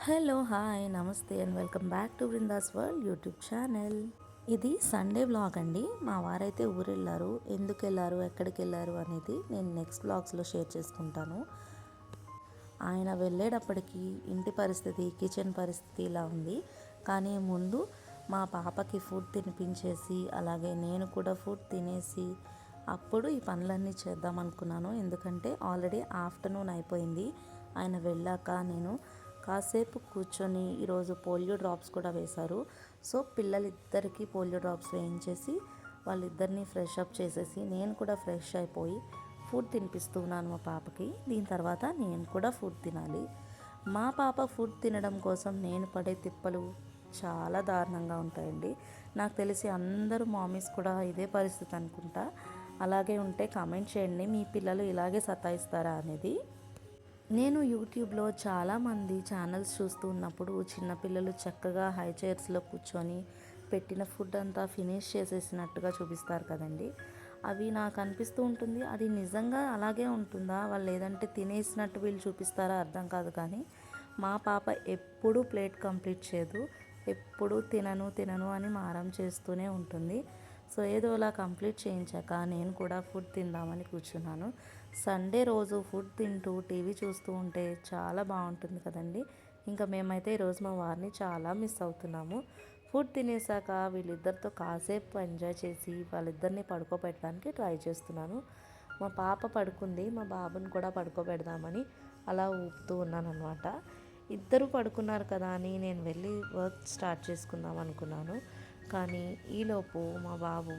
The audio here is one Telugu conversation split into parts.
హలో హాయ్ నమస్తే and welcome back to Brinda's world YouTube channel. ఇది సండే వ్లాగ్ అండి. మా వారైతే ఊరు వెళ్ళారు. ఎందుకు వెళ్ళారు, ఎక్కడికి వెళ్ళారు అనేది నేను నెక్స్ట్ వ్లాగ్స్లో షేర్ చేసుకుంటాను. ఆయన వెళ్ళేటప్పటికి ఇంటి పరిస్థితి, కిచెన్ పరిస్థితి ఇలా ఉంది. కానీ ముందు మా పాపకి ఫుడ్ తినిపించేసి అలాగే నేను కూడా ఫుడ్ తినేసి అప్పుడు ఈ పనులన్నీ చేద్దాం అనుకున్నాను. ఎందుకంటే ఆల్రెడీ ఆఫ్టర్నూన్ అయిపోయింది. ఆయన వెళ్ళాక నేను కాసేపు కూర్చొని ఈరోజు పోలియో డ్రాప్స్ కూడా వేశారు. సో పిల్లలిద్దరికీ పోలియో డ్రాప్స్ వేయించేసి వాళ్ళిద్దరినీ ఫ్రెష్ అప్ చేసేసి నేను కూడా ఫ్రెష్ అయిపోయి ఫుడ్ తినిపిస్తున్నాను మా పాపకి. దీని తర్వాత నేను కూడా ఫుడ్ తినాలి. మా పాప ఫుడ్ తినడం కోసం నేను పడే తిప్పలు చాలా దారుణంగా ఉంటాయండి. నాకు తెలిసి అందరూ మామీస్ కూడా ఇదే పరిస్థితి అనుకుంటా. అలాగే ఉంటే కామెంట్ చేయండి, మీ పిల్లలు ఇలాగే సతాయిస్తారా అనేది. నేను యూట్యూబ్లో చాలామంది ఛానల్స్ చూస్తూ ఉన్నప్పుడు చిన్నపిల్లలు చక్కగా హై చైర్స్లో కూర్చొని పెట్టిన ఫుడ్ అంతా ఫినిష్ చేసేసినట్టుగా చూపిస్తారు కదండి. అవి నాకు అనిపిస్తూ ఉంటుంది, అది నిజంగా అలాగే ఉంటుందా, వాళ్ళు లేదంటే తినేసినట్టు వీళ్ళు చూపిస్తారా అర్థం కాదు. కానీ మా పాప ఎప్పుడూ ప్లేట్ కంప్లీట్ చేయదు, ఎప్పుడూ తినను అని మారం చేస్తూనే ఉంటుంది. సో ఏదోలా కంప్లీట్ చేయించాక నేను కూడా ఫుడ్ తిందామని కూర్చున్నాను. సండే రోజు ఫుడ్ తింటూ టీవీ చూస్తూ ఉంటే చాలా బాగుంటుంది కదండి. ఇంకా మేమైతే ఈరోజు మా వారిని చాలా మిస్ అవుతున్నాము. ఫుడ్ తినేసాక వీళ్ళిద్దరితో కాసేపు ఎంజాయ్ చేసి వాళ్ళిద్దరిని పడుకోబెట్టడానికి ట్రై చేస్తున్నాను. మా పాప పడుకుంది, మా బాబుని కూడా పడుకోబెడదామని అలా ఊపుతూ ఉన్నాను అనమాట. ఇద్దరు పడుకున్నారు కదా అని నేను వెళ్ళి వర్క్ స్టార్ట్ చేసుకుందాం అనుకున్నాను. కానీ ఈలోపు మా బాబు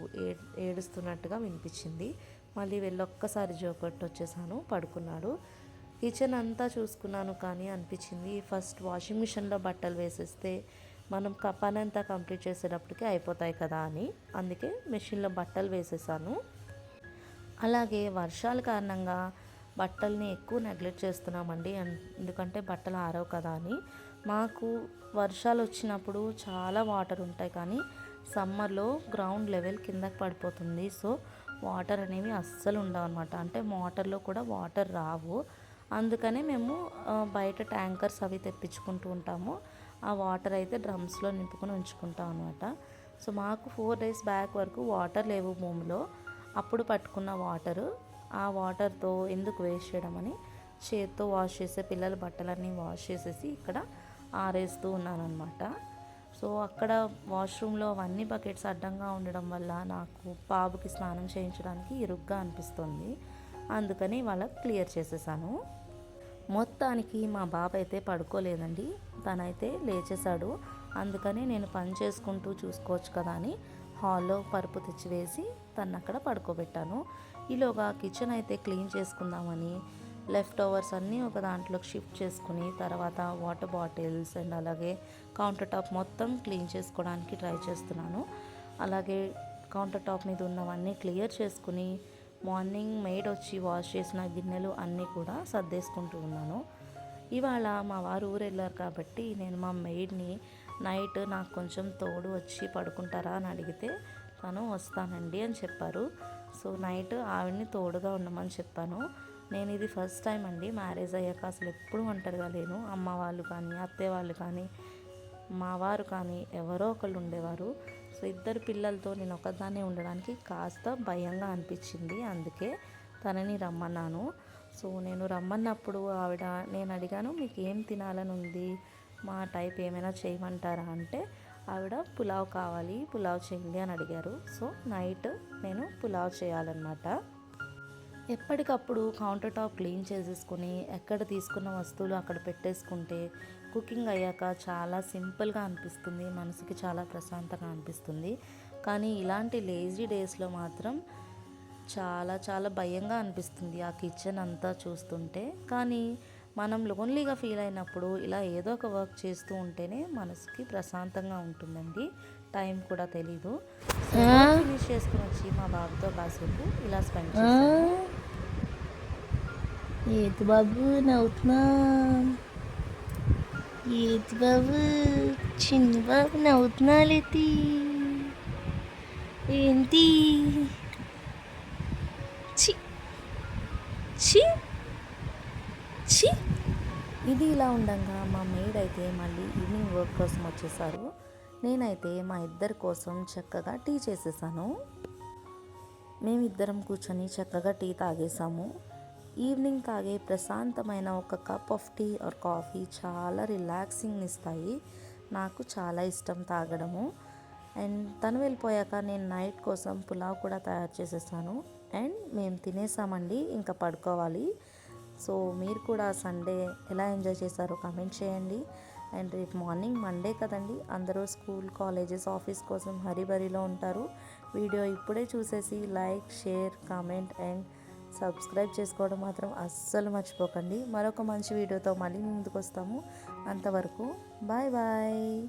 ఏడుస్తున్నట్టుగా వినిపించింది. మళ్ళీ వెళ్ళి ఒక్కసారి జోకొట్టి వచ్చేసాను, పడుకున్నాడు. కిచెన్ అంతా చూసుకున్నాను కానీ అనిపించింది ఫస్ట్ వాషింగ్ మిషన్లో బట్టలు వేసేస్తే మనం పని అంతా కంప్లీట్ చేసేటప్పటికి అయిపోతాయి కదా అని, అందుకే మెషిన్లో బట్టలు వేసేసాను. అలాగే వర్షాల కారణంగా బట్టల్ని ఎక్కువ నెగ్లెక్ట్ చేస్తున్నామండి. ఎందుకంటే బట్టలు ఆరవు కదా అని. మాకు వర్షాలు వచ్చినప్పుడు చాలా వాటర్ ఉంటాయి కానీ సమ్మర్లో గ్రౌండ్ లెవెల్ కిందకి పడిపోతుంది. సో వాటర్ అనేవి అస్సలు ఉండవు అనమాట. అంటే మోటార్లో కూడా వాటర్ రావు. అందుకనే మేము బయట ట్యాంకర్స్ అవి తెప్పించుకుంటూ ఉంటాము. ఆ వాటర్ అయితే డ్రమ్స్లో నింపుకొని ఉంచుకుంటాం అనమాట. సో మాకు 4 days బ్యాక్ వరకు వాటర్ లేవు భూమిలో. అప్పుడు పట్టుకున్న వాటరు, ఆ వాటర్తో ఎందుకు వేస్ట్ చేయడం అని చేత్తో వాష్ చేసే పిల్లల బట్టలన్నీ వాష్ చేసేసి ఇక్కడ ఆరేస్తూ ఉన్నానమాట. సో అక్కడ వాష్రూమ్లో అవన్నీ బకెట్స్ అడ్డంగా ఉండడం వల్ల నాకు బాబుకి స్నానం చేయించడానికి ఇరుగ్గా అనిపిస్తుంది. అందుకని వాళ్ళకి క్లియర్ చేసేసాను. మొత్తానికి మా బాబు అయితే పడుకోలేదండి, తనైతే లేచేశాడు. అందుకని నేను పని చేసుకుంటూ చూసుకోవచ్చు కదా అని హాల్లో పరుపు తెచ్చి వేసి తను అక్కడ పడుకోబెట్టాను. ఈలోగా కిచెన్ అయితే క్లీన్ చేసుకుందామని లెఫ్ట్ ఓవర్స్ అన్నీ ఒక దాంట్లోకి షిఫ్ట్ చేసుకుని తర్వాత వాటర్ బాటిల్స్ అండ్ అలాగే కౌంటర్ టాప్ మొత్తం క్లీన్ చేసుకోవడానికి ట్రై చేస్తున్నాను. అలాగే కౌంటర్ టాప్ మీద ఉన్నవన్నీ క్లియర్ చేసుకుని మార్నింగ్ మెయిడ్ వచ్చి వాష్ చేసిన గిన్నెలు అన్నీ కూడా సర్దేసుకుంటూ ఉన్నాను. ఇవాళ మా వారు ఊరు వెళ్ళారు కాబట్టి నేను మా మెయిడ్ని నైట్ నాకు కొంచెం తోడు వచ్చి పడుకుంటారా అని అడిగితే తను వస్తానండి అని చెప్పారు. సో నైట్ ఆవిడ్ని తోడుగా ఉండమని చెప్పాను. నేను ఇది ఫస్ట్ టైం అండి మ్యారేజ్ అయ్యాక, అసలు ఎప్పుడు ఒంటరిగా లేను. అమ్మ వాళ్ళు కానీ అత్తయ్య వాళ్ళు కానీ మా వారు కానీ ఎవరో ఒకళ్ళు ఉండేవారు. సో ఇద్దరు పిల్లలతో నేను ఒకదాన్నే ఉండడానికి కాస్త భయంగా అనిపించింది. అందుకే తనని రమ్మన్నాను. సో నేను రమ్మన్నప్పుడు నేను అడిగాను, మీకు ఏం తినాలని ఉంది, మా టైప్ ఏమైనా చేయమంటారా అంటే ఆవిడ పులావ్ కావాలి, పులావ్ చేయండి అని అడిగారు. సో నైట్ నేను పులావ్ చేయాలన్నమాట. ఎప్పటికప్పుడు కౌంటర్ టాప్ క్లీన్ చేసేసుకొని ఎక్కడ తీసుకున్న వస్తువులు అక్కడ పెట్టేసుకుంటే కుకింగ్ అయ్యాక చాలా సింపుల్గా అనిపిస్తుంది, మనసుకి చాలా ప్రశాంతంగా అనిపిస్తుంది. కానీ ఇలాంటి లేజీ డేస్లో మాత్రం చాలా భయంగా అనిపిస్తుంది ఆ కిచెన్ అంతా చూస్తుంటే. కానీ మనం లోన్లీగా ఫీల్ అయినప్పుడు ఇలా ఏదో ఒక వర్క్ చేస్తూ ఉంటేనే మనసుకి ప్రశాంతంగా ఉంటుందండి. టైం కూడా తెలీదు. ఫినిష్ చేసుకుని వచ్చి మా బాబుతో కాసేపు ఇలా స్పెండ్ చేస్తాను. ఏది బాబు నవ్వుతున్నా? ఏది బాబు, చిన్ని బాబు నవ్వుతున్నాలేతి ఏంటి? చి చి చి. ఇది ఇలా ఉండగా మా మెయిడ్ అయితే మళ్ళీ ఈవినింగ్ వర్క్ కోసం వచ్చేసారు. నేనైతే మా ఇద్దరి కోసం చక్కగా టీ చేసేసాను. మేమిద్దరం కూర్చొని చక్కగా టీ తాగేసాము. ఈవినింగ్ తాగే ప్రశాంతమైన ఒక cup of tea or coffee చాలా రిలాక్సింగ్ ఇస్తాయి. నాకు చాలా ఇష్టం తాగడము. అండ్ తను వెళ్ళిపోయాక నేను నైట్ కోసం పులావ్ కూడా తయారు చేసేసాను. అండ్ మేము తినేసామండి, ఇంకా పడుకోవాలి. సో మీరు కూడా సండే ఎలా ఎంజాయ్ చేశారో కామెంట్ చేయండి. అండ్ రేపు మార్నింగ్ మండే కదండి, అందరూ స్కూల్, కాలేజెస్, ఆఫీస్ కోసం హరీబరీలో ఉంటారు. వీడియో ఇప్పుడే చూసేసి like, share, comment and subscribe చేసుకోవడం మాత్రం అస్సలు మర్చిపోకండి. మరొక మంచి వీడియోతో మళ్ళీ ముందుకు వస్తాము. అంతవరకు బాయ్ బాయ్.